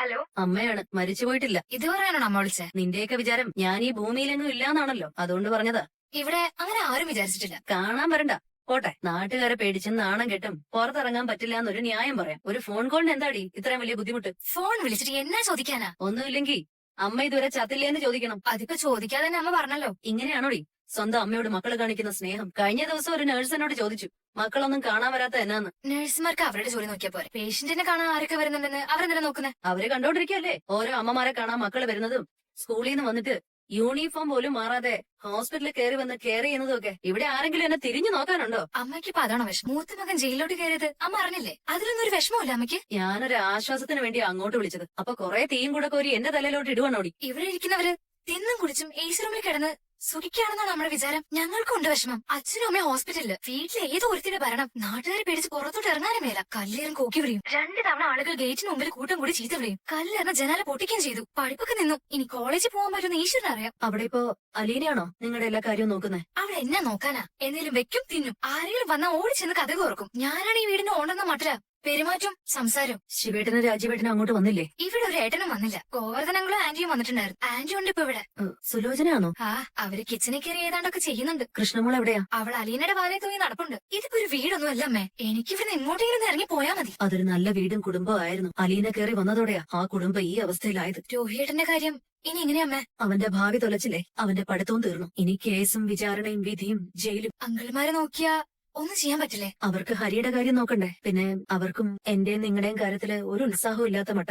Hello, അമ്മയാണ്, മരിച്ചു പോയിട്ടില്ല. ഇത് പറയാനാണോ അമ്മ വിളിച്ചേ? നിന്റെയൊക്കെ വിചാരം ഞാൻ ഈ ഭൂമിയിലെങ്ങും ഇല്ലാന്നാണല്ലോ, അതുകൊണ്ട് പറഞ്ഞതാ. ഇവിടെ അങ്ങനെ ആരും വിചാരിച്ചിട്ടില്ല. കാണാൻ വരണ്ട, പോട്ടെ. നാട്ടുകാരെ പേടിച്ചും നാണം കെട്ടും പുറത്തിറങ്ങാൻ പറ്റില്ല എന്നൊരു ന്യായം പറയാം. ഒരു ഫോൺ കോളിന് എന്താടി ഇത്രയും വലിയ ബുദ്ധിമുട്ട്? ഫോൺ വിളിച്ചിട്ട് എന്നാ ചോദിക്കാനാ? ഒന്നുമില്ലെങ്കിൽ അമ്മ ഇതുവരെ ചത്തില്ലേന്ന് ചോദിക്കണം. അതിപ്പോ ചോദിക്കാതെ തന്നെ അമ്മ പറഞ്ഞല്ലോ. ഇങ്ങനെയാണോടി സ്വന്തം അമ്മയോട് മക്കള് കാണിക്കുന്ന സ്നേഹം? കഴിഞ്ഞ ദിവസം ഒരു നേഴ്സിനോട് ചോദിച്ചു, മക്കളൊന്നും കാണാൻ വരാത്ത എന്നാന്ന്. നഴ്സുമാർക്ക് അവരുടെ ജോലി നോക്കിയാ പോരെ. പേഷ്യന്റിനെ കാണാൻ ആരൊക്കെ വരുന്നുണ്ടെന്ന് അവരെന്തിനാ നോക്കുന്നത്? അവര് കണ്ടോണ്ടിരിക്കല്ലേ ഓരോ അമ്മമാരെ കാണാൻ മക്കള് വരുന്നതും, സ്കൂളിൽ നിന്ന് വന്നിട്ട് യൂണിഫോം പോലും മാറാതെ ഹോസ്പിറ്റലിൽ കയറി വന്ന് കെയർ ചെയ്യുന്നതും ഒക്കെ. ഇവിടെ ആരെങ്കിലും എന്നെ തിരിഞ്ഞു നോക്കാനുണ്ടോ? അമ്മയ്ക്ക് ഇപ്പൊ അതാണോ വിഷമം? മൂത്ത മകൻ ജയിലിലോട്ട് കയറിയത് അമ്മ അറിഞ്ഞില്ലേ? അതിലൊന്നും ഒരു വിഷമമില്ല അമ്മയ്ക്ക്. ഞാനൊരു ആശ്വാസത്തിന് വേണ്ടി അങ്ങോട്ട് വിളിച്ചത്. അപ്പൊ കുറെ തീയും കൂടെ കോരി എന്റെ തലയിലോട്ട് ഇടുവാണോടി? ഇവിടെ ഇരിക്കുന്നവര് തിന്നും കുടിച്ചും ഏസി റൂമിൽ കിടന്ന് സുഖിക്കാണെന്നാണ് നമ്മുടെ വിചാരം. ഞങ്ങൾക്കും ഉണ്ട് വിഷമം. അച്ഛനും അമ്മയും ഹോസ്പിറ്റലില്. വീട്ടിലെ ഏതോ ഒരുത്തിന്റെ ഭരണം. നാട്ടുകാരെ പേടിച്ച് പുറത്തോട്ട് ഇറങ്ങാനും മേല. കല്ലേറും കോക്കി വിളിയും. 2 തവണ ആളുകൾ ഗേറ്റിന് മുമ്പിൽ കൂട്ടം കൂടി ചീത്ത വിളിയും. കല്ലെറിഞ്ഞ ജനാല പൊട്ടിക്കുകയും ചെയ്തു. പഠിപ്പൊക്കെ നിന്നു. ഇനി കോളേജിൽ പോകാൻ പറ്റുന്ന ഈശ്വരൻ അറിയാം. അവിടെ ഇപ്പോ അലീനയാണോ നിങ്ങളുടെ എല്ലാ കാര്യവും നോക്കുന്നത്? അവിടെ എന്നാ നോക്കാനാ? എന്തേലും വെക്കും തിന്നും. ആരെങ്കിലും വന്നാ ഓടിച്ചെന്ന് കഥ ഓർക്കും. ഞാനാണ് ഈ വീടിന്റെ ഓണ്ടെന്ന മട്ടില പെരുമാറ്റം സംസാരം. ശിവേട്ടനും രാജീവേട്ടനും അങ്ങോട്ട് വന്നില്ലേ? ഇവിടെ ഒരു ഏട്ടനും വന്നില്ല. ഗോവർദ്ധനങ്ങളും ആന്റിയും വന്നിട്ടുണ്ടായിരുന്നു. ആന്റി ഉണ്ട് ഇപ്പൊ ഇവിടെ. സുലോചനയാണോ? ആ, അവര് കിച്ചണിൽ കയറി ഏതാണ്ടൊക്കെ ചെയ്യുന്നുണ്ട്. കൃഷ്ണമോൾ എവിടെയാ? അവൾ അലീനയുടെ വാലയെ തൂങ്ങി നടപ്പുണ്ട്. ഇതിപ്പോ ഒരു വീടൊന്നും അല്ല അമ്മേ. എനിക്ക് ഇവിടുന്ന് എങ്ങോട്ടെങ്കിലും ഇറങ്ങി പോയാ മതി. അതൊരു നല്ല വീടും കുടുംബവും ആയിരുന്നു. അലീന കയറി വന്നതോടെയാ ആ കുടുംബം ഈ അവസ്ഥയിലായത്. രോഹിയേട്ടന്റെ കാര്യം ഇനി എങ്ങനെയാ അമ്മേ? അവന്റെ ഭാവി തൊലച്ചില്ലേ? അവന്റെ പഠിത്തവും തീർന്നു. ഇനി കേസും വിചാരണയും വിധിയും ജയിലും. അങ്കിൾമാരെ നോക്കിയാ ഒന്നും ചെയ്യാൻ പറ്റില്ലേ? അവർക്ക് ഹരിയുടെ കാര്യം നോക്കണ്ടേ? പിന്നെ അവർക്കും എന്റെയും നിങ്ങളുടെയും കാര്യത്തില് ഒരു ഉത്സാഹവും ഇല്ലാത്ത മട്ട.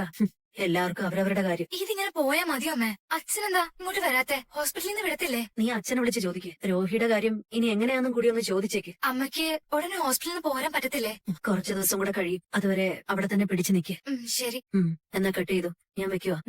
എല്ലാവർക്കും അവരവരുടെ കാര്യം. ഇതിങ്ങനെ പോയാ മതിയോ അമ്മേ? അച്ഛനെന്താ ഇങ്ങോട്ട് വരാത്തെ? ഹോസ്പിറ്റലിൽ നിന്ന് വിടത്തില്ലേ? നീ അച്ഛനെ വിളിച്ച് ചോദിക്ക്. രോഹിയുടെ കാര്യം ഇനി എങ്ങനെയാണെന്നും കൂടി ഒന്ന് ചോദിച്ചേക്ക്. അമ്മയ്ക്ക് ഉടനെ ഹോസ്പിറ്റലിൽ നിന്ന് പോരാൻ പറ്റത്തില്ലേ? കുറച്ചു ദിവസം കൂടെ കഴിയും. അതുവരെ അവിടെ തന്നെ പിടിച്ചു നിക്ക്. ശരി. എന്നാ കട്ട് ചെയ്തു. ഞാൻ വെക്കുവാ.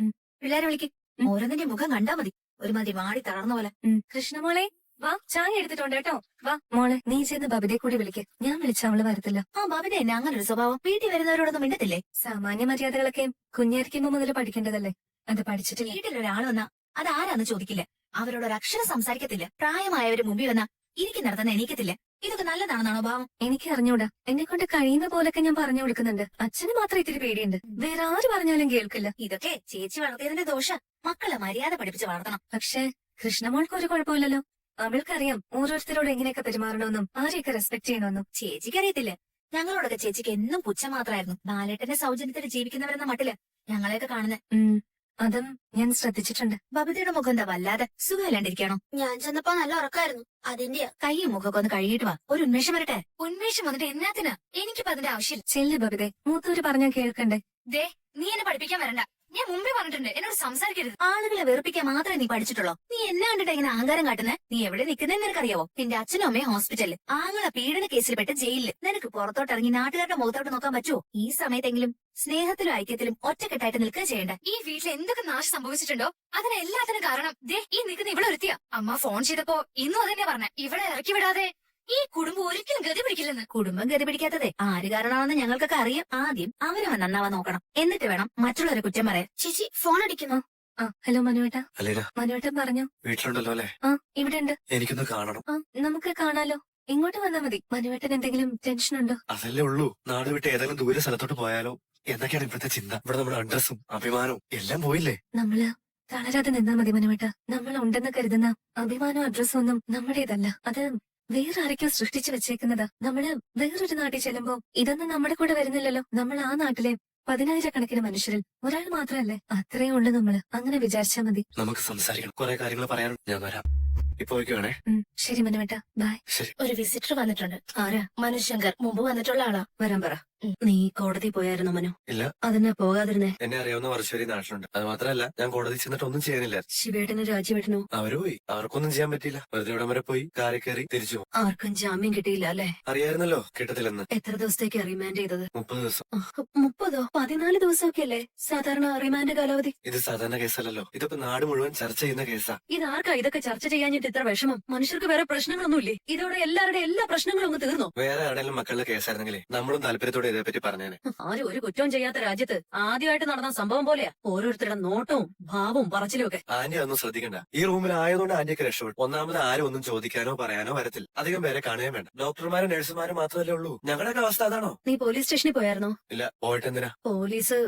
പിള്ളേരെ വിളിക്ക്. ഓരോന്നിന്റെ മുഖം കണ്ടാ മതി. ഒരുമാതിരി വാടി തളർന്ന പോലെ. കൃഷ്ണമോളെ വാ, ചായ എടുത്തിട്ടുണ്ട് കേട്ടോ. വാ മോളെ, നീ ചെന്ന് ബബിതയെ കൂടി വിളിക്ക്. ഞാൻ വിളിച്ച അവള് വരത്തില്ല. ആ ബബിത എന്നെ അങ്ങനെ ഒരു സ്വഭാവം. വീട്ടിൽ വരുന്നവരോടൊന്നും മിണ്ടത്തില്ലേ? സാമാന്യ മര്യാദകളൊക്കെ കുഞ്ഞായിരിക്കുമ്പോ മുതൽ പഠിക്കേണ്ടതല്ലേ? അത് പഠിച്ചിട്ടില്ല. വീട്ടിലൊരാൾ വന്നാ അത് ആരാന്ന് ചോദിക്കില്ല. അവരോട് ഒരു അക്ഷരം സംസാരിക്കത്തില്ല. പ്രായമായവര് മുമ്പിൽ വന്നാ ഇരിക്കുന്നിടത്തുനിന്ന് എണീക്കത്തില്ല. ഇതൊക്കെ നല്ലതാണെന്നാണോ ഭാവം? എനിക്ക് അറിഞ്ഞൂടാ. എന്നെ കൊണ്ട് കഴിയുന്ന പോലൊക്കെ ഞാൻ പറഞ്ഞു കൊടുക്കുന്നുണ്ട്. അച്ഛന് മാത്രം ഇത്തിരി പേടിയുണ്ട്. വേറെ ആര് പറഞ്ഞാലും കേൾക്കില്ല. ഇതൊക്കെ ചേച്ചി വളർത്തിയതിന്റെ ദോഷം. മക്കളെ മര്യാദ പഠിപ്പിച്ച് വളർത്തണം. പക്ഷേ കൃഷ്ണമോൾക്ക് ഒരു കുഴപ്പമില്ലല്ലോ. അവൾക്കറിയാം ഓരോരുത്തരോട് എങ്ങനെയൊക്കെ പെരുമാറണമെന്നും ആരെയൊക്കെ റെസ്പെക്ട് ചെയ്യണമെന്നും. ചേച്ചിക്കറിയത്തില്ല. ഞങ്ങളോടൊക്കെ ചേച്ചിക്ക് എന്നും പുച്ഛം മാത്രമായിരുന്നു. ബാലേട്ടന്റെ സൗജന്യത്തിൽ ജീവിക്കുന്നവരെന്ന മട്ടില് ഞങ്ങളെയൊക്കെ കാണുന്നത്. അതും ഞാൻ ശ്രദ്ധിച്ചിട്ടുണ്ട്. ബബിതയുടെ മുഖം എന്താ വല്ലാതെ സുഖമില്ലാണ്ടിരിക്കണോ? ഞാൻ ചെന്നപ്പോ നല്ല ഉറക്കായിരുന്നു. അതിന്റെ കൈയും മുഖമൊക്കെ ഒന്ന് കഴുകിയിട്ട് വാ. ഒരു ഉന്മേഷം വരട്ടെ. ഉന്മേഷം വന്നിട്ട് എന്നാത്തിനാ? എനിക്കിപ്പോ അതിന്റെ ആവശ്യം. ചെല്ല് ബബിതെ, മൂത്തവര് പറഞ്ഞാൽ കേൾക്കണ്ടേ? ദേ, നീ എന്നെ പഠിപ്പിക്കാൻ വരണ്ട. ഞാൻ മുമ്പേ പറഞ്ഞിട്ടുണ്ട് എന്നോട് സംസാരിക്കരുത്. ആളുകളെ വെറുപ്പിക്കാൻ മാത്രമേ നീ പഠിച്ചിട്ടുള്ളൂ. നീ എന്നെ കണ്ടിട്ട് ഇങ്ങനെ അഹങ്കാരം കാട്ടുന്നേ? നീ എവിടെ നിൽക്കുന്നതെന്ന് നിനക്കറിയാവോ? നിന്റെ അച്ഛനും അമ്മയും ഹോസ്പിറ്റലിൽ. ആങ്ങളെ പീഡന കേസിൽ പെട്ട് ജയിലില്. നിനക്ക് പുറത്തോട്ട് ഇറങ്ങി നാട്ടുകാരുടെ മുഖത്തോട്ട് നോക്കാൻ പറ്റുമോ? ഈ സമയത്തെങ്കിലും സ്നേഹത്തിലും ഐക്യത്തിലും ഒറ്റക്കെട്ടായിട്ട് നിൽക്കുക ചെയ്യണ്ട. ഈ വീട്ടിൽ എന്തൊക്കെ നാശം സംഭവിച്ചിട്ടുണ്ടോ അതിന് എല്ലാത്തിനും കാരണം ദേ ഈ നിൽക്കുന്ന ഇവിടെ ഒരുത്തിയാ. അമ്മ ഫോൺ ചെയ്തപ്പോ ഇന്നും അതന്നെ പറഞ്ഞ. ഇവിടെ ഇറക്കി വിടാതെ ഈ കുടുംബം ഒരിക്കലും ഗതി പിടിക്കില്ലെന്ന്. കുടുംബം ഗതി പിടിക്കാത്തതേ ആര് കാരണമാണെന്ന് ഞങ്ങൾക്കൊക്കെ അറിയാം. ആദ്യം അവനവൻ നന്നാവാൻ നോക്കണം. എന്നിട്ട് വേണം മറ്റുള്ളവരെ കുറ്റം പറയാൻ. ചേച്ചി ഫോൺ അടിക്കുന്നു. ആ ഹലോ മനുവേട്ടാ. അലീന മനുവേട്ടൻ പറഞ്ഞു. വീട്ടിലുണ്ടല്ലോ അല്ലേ? ആ ഇവിടെ ഉണ്ട്. എനിക്കൊന്ന് കാണണം. ആ നമുക്ക് കാണാലോ. ഇങ്ങോട്ട് വന്നാ മതി. മനുവേട്ടൻ എന്തെങ്കിലും ടെൻഷൻ ഉണ്ടോ? അതല്ലേ ഉള്ളൂ. നാട് വിട്ട് ഏതെങ്കിലും ദൂരെ സ്ഥലത്തോട്ട് പോയാലോ എന്നൊക്കെയാണ് ഇപ്പോഴത്തെ ചിന്ത. ഇവിടെ നമ്മുടെ അഡ്രസ്സും അഭിമാനവും എല്ലാം പോയില്ലേ? നമ്മള് തളരാതെ നിന്നാ മതി മനുവേട്ട. നമ്മൾ ഉണ്ടെന്ന് കരുതുന്ന അഭിമാനവും അഡ്രസ്സും ഒന്നും നമ്മുടേതല്ല. അത് വേറെ ആരൊക്കെയോ സൃഷ്ടിച്ചു വെച്ചേക്കുന്നതാ. നമ്മള് വേറൊരു നാട്ടിൽ ചെല്ലുമ്പോ ഇതൊന്നും നമ്മുടെ കൂടെ വരുന്നില്ലല്ലോ. നമ്മൾ ആ നാട്ടിലെ 10,000-കണക്കിന് മനുഷ്യരിൽ ഒരാൾ മാത്രമല്ലേ? അത്രയും ഉണ്ട് നമ്മള്. അങ്ങനെ വിചാരിച്ചാ മതി. നമുക്ക് സംസാരിക്കണം. കുറെ കാര്യങ്ങൾ പറയാനുണ്ട്. ഞാൻ വരാം. ഇപ്പൊ വയ്ക്കുവാണേ. ശരി മനുവേട്ട, ബൈ. ശരി. ഒരു വിസിറ്റർ വന്നിട്ടുണ്ട്. ആരാ? മനുശങ്കർ. മുമ്പ് വന്നിട്ടുള്ള ആളാ. വരാൻ പറ. നീ കോടതി പോയായിരുന്നു മനു? ഇല്ല. അതിനെ പോകാതിരുന്നേ? എന്നെ അറിയാവുന്ന വർഷവരി നാട്ടിലുണ്ട്. അത് മാത്രമല്ല ഞാൻ കോടതി ചെന്നിട്ട് ഒന്നും ചെയ്യാനില്ല. ശിവേട്ടനും രാജീവേട്ടനോ? അവര് പോയി. അവർക്കൊന്നും ചെയ്യാൻ പറ്റിയില്ല. വെറുതെ ഇവിടം വരെ പോയി കാറി കയറി തിരിച്ചു പോകും. ആർക്കും ജാമ്യം കിട്ടിയില്ല അല്ലേ? അറിയായിരുന്നല്ലോ കിട്ടത്തില്ലെന്ന്. എത്ര ദിവസത്തേക്ക് റിമാൻഡ് ചെയ്തത്? 30 ദിവസം. 30ഓ? 14 ദിവസമൊക്കെ അല്ലേ സാധാരണ റിമാൻഡ് കാലാവധി? ഇത് സാധാരണ കേസല്ലല്ലോ. ഇതിപ്പോ നാട് മുഴുവൻ ചർച്ച ചെയ്യുന്ന കേസാ. ഇതാർക്കാ ഇതൊക്കെ ചർച്ച ചെയ്യാഞ്ഞിട്ട് ഇത്ര വിഷമം? മനുഷ്യർക്ക് വേറെ പ്രശ്നങ്ങളൊന്നുമില്ലേ? ഇതോടെ എല്ലാവരുടെ എല്ലാ പ്രശ്നങ്ങളും ഒന്ന് തീർന്നോ? വേറെ ആണെങ്കിലും മക്കളുടെ കേസായിരുന്നെങ്കിലേ നമ്മളും താല്പര്യത്തോടെ ഇതേപ്പറ്റി പറഞ്ഞേനെ. ആരും ഒരു കുറ്റവും ചെയ്യാത്ത രാജ്യത്ത് ആദ്യമായിട്ട് നടന്ന സംഭവം പോലെയാ ഓരോരുത്തരുടെ നോട്ടവും ഭാവവും പറച്ചിലും ഒക്കെ. ആന്റി ഒന്നും ശ്രദ്ധിക്കണ്ട. ഈ റൂമിൽ ആയതുകൊണ്ട് ആന്റിയൊക്കെ രക്ഷപ്പെട്ടു. ഒന്നാമത് ആരും ഒന്നും ചോദിക്കാനോ പറയാനോ വരത്തില്ല. അധികം പേരെ കാണുകയും വേണ്ട. ഡോക്ടർമാരും നഴ്സുമാരും മാത്രമല്ലേ ഉള്ളൂ. ഞങ്ങളുടെയൊക്കെ അവസ്ഥ അതാണോ? നീ പോലീസ് സ്റ്റേഷനിൽ പോയായിരുന്നോ? ഇല്ല. പോയിട്ട് എന്തിനാ? പോലീസ്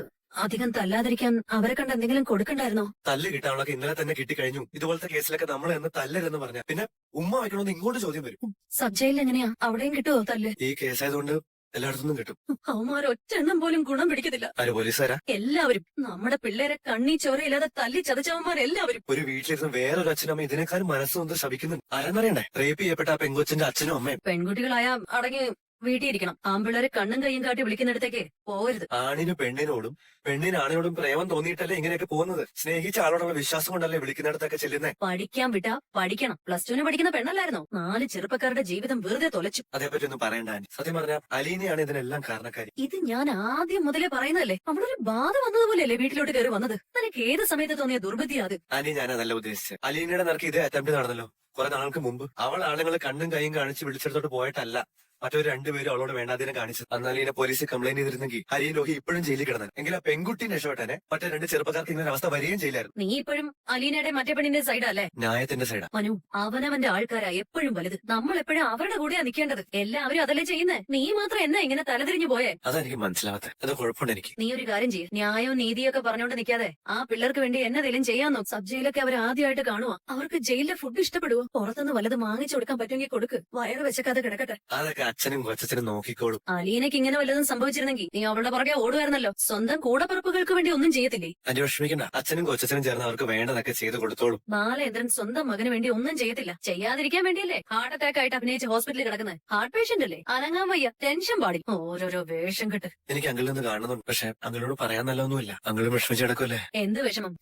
അധികം തല്ലാതിരിക്കാൻ അവരെ കണ്ട് എന്തെങ്കിലും കൊടുക്കണ്ടായിരുന്നോ? തല്ല് കിട്ടാനുള്ളൊക്കെ ഇന്നലെ തന്നെ കിട്ടിക്കഴിഞ്ഞു. ഇതുപോലത്തെ കേസിലൊക്കെ നമ്മൾ എന്ന് തല്ലരുതെന്ന് പറഞ്ഞ പിന്നെ ഉമ്മ വയ്ക്കണമെന്ന് ഇങ്ങോട്ട് ചോദ്യം വരും. സബ് ജയിലിൽ എങ്ങനെയാ? അവിടെയും കിട്ടുമോ തല്ല്? ഈ കേസായതുകൊണ്ട് എല്ലായിടത്തുനിന്നും കിട്ടും. അവന്മാർ ഒറ്റെണ്ണം പോലും ഗുണം പിടിക്കത്തില്ല. ആര് പോലീസുകാരാ? എല്ലാവരും നമ്മുടെ പിള്ളേരെ കണ്ണീ ചോരയില്ലാതെ തല്ലി ചതച്ചവന്മാരെല്ലാവരും. ഒരു വീട്ടിലിരുന്ന് വേറൊരു അച്ഛനും അമ്മ ഇതിനേക്കാളും മനസ്സൊന്ന് ശപിക്കുന്നുണ്ട്. ആരെന്നറിയണ്ടേ? റേപ്പ് ചെയ്യപ്പെട്ട ആ പെങ്കൊച്ചിന്റെ അച്ഛനും അമ്മയും. പെൺകുട്ടികളായ അടങ്ങി വീട്ടിയിരിക്കണം. ആമ്പിള്ളേരെ കണ്ണും കൈയും കാട്ടി വിളിക്കുന്നിടത്തേക്ക് പോകരുത്. ആണിന് പെണ്ണിനോടും പെണ്ണിന് ആണിനോടും പ്രേമം തോന്നിയിട്ടല്ലേ ഇങ്ങനെയൊക്കെ പോകുന്നത്? സ്നേഹിച്ച ആളോടുള്ള വിശ്വാസം കൊണ്ടല്ലേ വിളിക്കുന്നിടത്തൊക്കെ ചെല്ലുന്നേ? പഠിക്കാൻ വിട്ടാ പഠിക്കണം. +2 പഠിക്കുന്ന പെണ്ണല്ലായിരുന്നോ? 4 ചെറുപ്പക്കാരുടെ ജീവിതം വെറുതെ തൊലച്ചു. അതേപറ്റി ഒന്നും പറയണ്ട ആന്റി. സത്യം പറഞ്ഞ അലീനയാണ് ഇതിനെല്ലാം കാരണക്കാരി. ഇത് ഞാൻ ആദ്യം മുതലേ പറയുന്നതല്ലേ. അവളൊരു ബാധ വന്നതുപോലെയല്ലേ വീട്ടിലോട്ട് കയറി വന്നത്. നിനക്ക് ഏത് സമയത്ത് തോന്നിയ ദുർബുദ്ധിയാ അത്? ആന്റി ഞാനതല്ല ഉദ്ദേശിച്ചത്. അലീനയുടെ നേർക്ക് ഇതേ അറ്റംപ്റ്റ് നടന്നല്ലോ കുറെ നാൾക്ക് മുമ്പ്. അവൾ ആളുകൾ കണ്ണും കൈയും കാണിച്ച് വിളിച്ചെടുത്തോട്ട് പോയിട്ടല്ല മറ്റൊരു രണ്ടുപേരും അവളോട് വേണ്ടാതിനെ കാണിച്ചത്. എന്നാൽ ഇതിനെ പോലീസ് കംപ്ലൈന്റ് ചെയ്തിരുന്നെങ്കിൽ ഹരിയും ലോഹി ഇപ്പോഴും ജയിലിൽ കിടന്നത്. എങ്കിൽ ആ പെൺകുട്ടി രക്ഷപ്പെട്ടനെ. മറ്റേ 2 ചെറുപ്പക്കാർക്ക് ഇങ്ങനെ അവസ്ഥ വരികയും ചെയ്യില്ലായിരുന്നു. നീ ഇപ്പോഴും അലീനയുടെ മറ്റേ പെണ്ണിന്റെ സൈഡല്ലേ? ന്യായത്തിന്റെ സൈഡാ. മനു, അവനവന്റെ ആൾക്കാരാ എപ്പോഴും വലുത്. നമ്മൾ എപ്പോഴും അവരുടെ കൂടെയാ നിൽക്കേണ്ടത്. എല്ലാവരും അതല്ലേ ചെയ്യുന്നേ. നീ മാത്രം എന്നാ ഇങ്ങനെ തലതിരിഞ്ഞു പോയേ? അതെനിക്ക് മനസ്സിലാവാത്ത. അത് കുഴപ്പമുണ്ട് എനിക്ക്. നീ ഒരു കാര്യം ചെയ്യും. ന്യായവും നീതിയൊക്കെ പറഞ്ഞോണ്ട് നിൽക്കാതെ ആ പിള്ളേർക്ക് വേണ്ടി എന്നതെങ്കിലും ചെയ്യാന്നോ? സബ് ജയിലൊക്കെ അവർ ആദ്യമായിട്ട് കാണുവാ. അവർക്ക് ജയിലിലെ ഫുഡ് ഇഷ്ടപ്പെടുവോ? പുറത്തുനിന്ന് വല്ലത് വാങ്ങിച്ചു കൊടുക്കാൻ പറ്റുമെങ്കിൽ കൊടുക്ക്. വയറ് വെച്ചക്കാതെ കിടക്കട്ടെ. അതൊക്കെ അച്ഛനും കൊച്ചച്ഛനും നോക്കിക്കോളും. അലീനയ്ക്ക് ഇങ്ങനെ വല്ലതും സംഭവിച്ചിരുന്നെങ്കിൽ നീ അവളുടെ പുറകെ ഓടുവായിരുന്നല്ലോ. സ്വന്തം കൂടപ്പിറപ്പുകൾക്ക് വേണ്ടി ഒന്നും ചെയ്യത്തില്ലേ? അഞ്ചു വിഷമിക്കണ്ട. അച്ഛനും കൊച്ചച്ഛനും ചേർന്ന് അവർക്ക് വേണ്ടതൊക്കെ ചെയ്ത് കൊടുത്തോളും. ബാലേന്ദ്രൻ സ്വന്തം മകന് വേണ്ടി ഒന്നും ചെയ്യത്തില്ല. ചെയ്യാതിരിക്കാൻ വേണ്ടിയല്ലേ ഹാർട്ട് അറ്റാക്ക് ആയിട്ട് അഭിനയിച്ച് ഹോസ്പിറ്റലിൽ കിടക്കുന്നത്. ഹാർട്ട് പേഷ്യന്റ് അല്ലേ? അനങ്ങാൻ വയ്യ, ടെൻഷൻ പാടി. ഓരോരോ വേഷം കെട്ട്. എനിക്ക് അങ്കിളിൽ നിന്ന് കാണുന്നുണ്ട്. പക്ഷെ അങ്കിളോട് പറയാൻ നല്ലൊന്നുമില്ല. അങ്കിളും വിഷമിച്ച് കിടക്കുമല്ലേ. എന്ത് വിഷമം?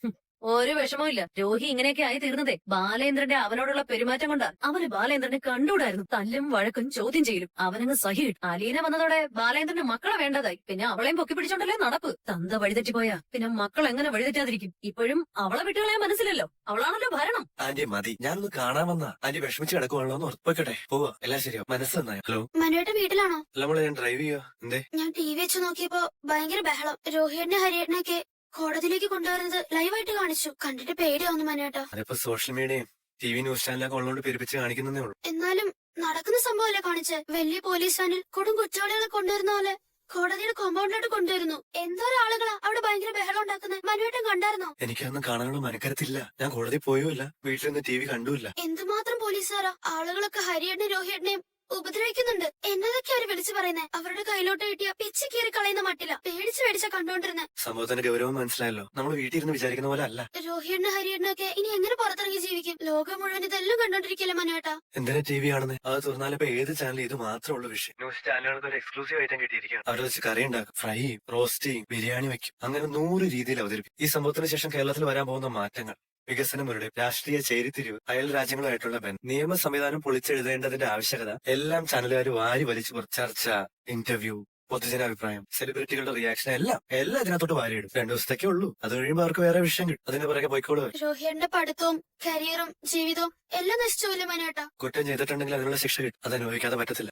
ഒരു വിഷമവും ഇല്ല. രോഹി ഇങ്ങനെയൊക്കെ ആയി തീർന്നതേ ബാലേന്ദ്രന്റെ അവനോടുള്ള പെരുമാറ്റം കൊണ്ടാ. അവന് ബാലേന്ദ്രനെ കണ്ടുകൂടായിരുന്നു. തല്ലും വഴക്കും ചോദ്യം ചെയ്യലും അവനങ്ങ് സഹിയിട്ടു. അലീന വന്നതോടെ ബാലേന്ദ്രന് മക്കളെ വേണ്ടതായി. പിന്നെ അവളെയും പൊക്കി പിടിച്ചോണ്ടല്ലേ നടപ്പ്. തന്ത വഴിതെറ്റിപ്പോയാ പിന്നെ മക്കൾ എങ്ങനെ വഴിതെറ്റാതിരിക്കും? ഇപ്പോഴും അവളെ വിട്ടുകളയാൻ മനസ്സിലല്ലോ. അവളാണല്ലോ ഭരണം. ആന്റി മതി, ഞാനൊന്ന് കാണാൻ വന്ന. ആന്റി വിഷമിച്ച് കിടക്കുവാണല്ലോ എന്ന് ഉറപ്പാക്കട്ടെ. പോവാ, എല്ലാം ശരിയോ? മനസ്സ് നന്നായി. ഹലോ മനുവേട്ട വീട്ടിലാണോ? അല്ല മോളെ, ഞാൻ ഡ്രൈവ് ചെയ്യാ. എന്തേ? ഞാൻ ടി വി വെച്ച് നോക്കിയപ്പോ ഭയങ്കര ബഹളം. രോഹിയേട്ടനെ ഹരിയേട്ടനൊക്കെ കോടതിയിലേക്ക് കൊണ്ടുവരുന്നത് ലൈവായിട്ട് കാണിച്ചു. കണ്ടിട്ട് പേടിയാവുന്നു മനുവേട്ട. അതിപ്പോ സോഷ്യൽ മീഡിയയും TV ന്യൂസ് ചാനലൊക്കെ ഉള്ളതുകൊണ്ട് പെരുപ്പിച്ച് കാണിക്കുന്നതേ ഉള്ളൂ. എന്നാലും നടക്കുന്ന സംഭവമല്ലേ കാണിച്ച്? വലിയ പോലീസ് വാനിൽ കൊടും കുറ്റവാളികളെ കൊണ്ടുവരുന്ന പോലെ കോടതിയുടെ കോമ്പൗണ്ടിലോട്ട് കൊണ്ടുവരുന്നു. എന്തോരാളുകളാ അവിടെ ഭയങ്കര ബഹളം ഉണ്ടാക്കുന്നത്. മനുവേട്ടൻ കണ്ടായിരുന്നോ? എനിക്കതൊന്നും കാണാനുള്ള മനക്കരത്തില്ല. ഞാൻ കോടതി പോയുമില്ല, വീട്ടിലൊന്നും TV കണ്ടുമില്ല. എന്തുമാത്രം പോലീസുകാരാ. ആളുകളൊക്കെ ഹരിയേട്ടനെയും രോഹിയേട്ടനെയും ഉപദ്രവിക്കുന്നുണ്ട്. എന്നതൊക്കെ അവര് വിളിച്ചു പറയുന്നേ. അവരുടെ കയ്യിലോട്ട് കിട്ടിയ പിച്ച് കീറി കളയുന്ന മട്ടില്ല. പേടിച്ച കണ്ടോണ്ടിരുന്നെ. സംഭവത്തിന്റെ ഗൗരവം മനസ്സിലായല്ലോ. നമ്മൾ വീട്ടിൽ ഇരുന്ന് വിചാരിക്കുന്ന പോലെ അല്ല. രോഹിയേട്ടനും ഹരിയേട്ടനൊക്കെ ഇനി എങ്ങനെ പുറത്തിറങ്ങി ജീവിക്കും? ലോകം മുഴുവൻ ഇതെല്ലാം കണ്ടോണ്ടിരിക്കല്ലേ മനുവേട്ടാ. എന്തിനാ TV കാണുന്നത്? അത് തുറന്നാലിപ്പോ ഏത് ചാനൽ ഇത് മാത്രമുള്ള വിഷയം. ന്യൂസ് ചാനലുകൾക്ക് ഒരു എക്സ്ക്ലൂസീവ് ഐറ്റം കിട്ടിയിരിക്കുകയാണ്. അവിടെ വെച്ച് കറി ഉണ്ടാക്കും, ഫ്രൈ, റോസ്റ്റ്, ബിരിയാണി വെക്കും. അങ്ങനെ 100 രീതിയിൽ അവതരിപ്പിക്കും. ഈ സംഭവത്തിന് ശേഷം കേരളത്തിൽ വരാൻ പോകുന്ന മാറ്റങ്ങൾ, വികസനങ്ങളുടെ രാഷ്ട്രീയ ചേരിതിരിവ്, അയൽ രാജ്യങ്ങളുമായിട്ടുള്ള ബന്ധം, നിയമ സംവിധാനം പൊളിച്ചെഴുതേണ്ടതിന്റെ ആവശ്യകത എല്ലാം ചാനലുകാർ വാരി വലിച്ചു ചർച്ച, ഇന്റർവ്യൂ, പൊതുജനാഭിപ്രായം, സെലിബ്രിറ്റികളുടെ റിയാക്ഷൻ എല്ലാം ഇതിനകത്തോട്ട് വാരിയിടും. 2 ദിവസത്തേക്കേ ഉള്ളൂ. അത് കഴിയുമ്പോൾ അവർക്ക് വേറെ വിഷയം കിട്ടും. അതിന് പുറകെ പോയിക്കോളൂ. രോഹിയേട്ടന്റെ പഠിത്തവും കരിയറും ജീവിതവും എല്ലാം നശിച്ചുപോലെ മനുവേട്ടാ. കുറ്റം ചെയ്തിട്ടുണ്ടെങ്കിൽ അതിനുള്ള ശിക്ഷ കിട്ടും. അത് അനുഭവിക്കാതെ പറ്റത്തില്ല.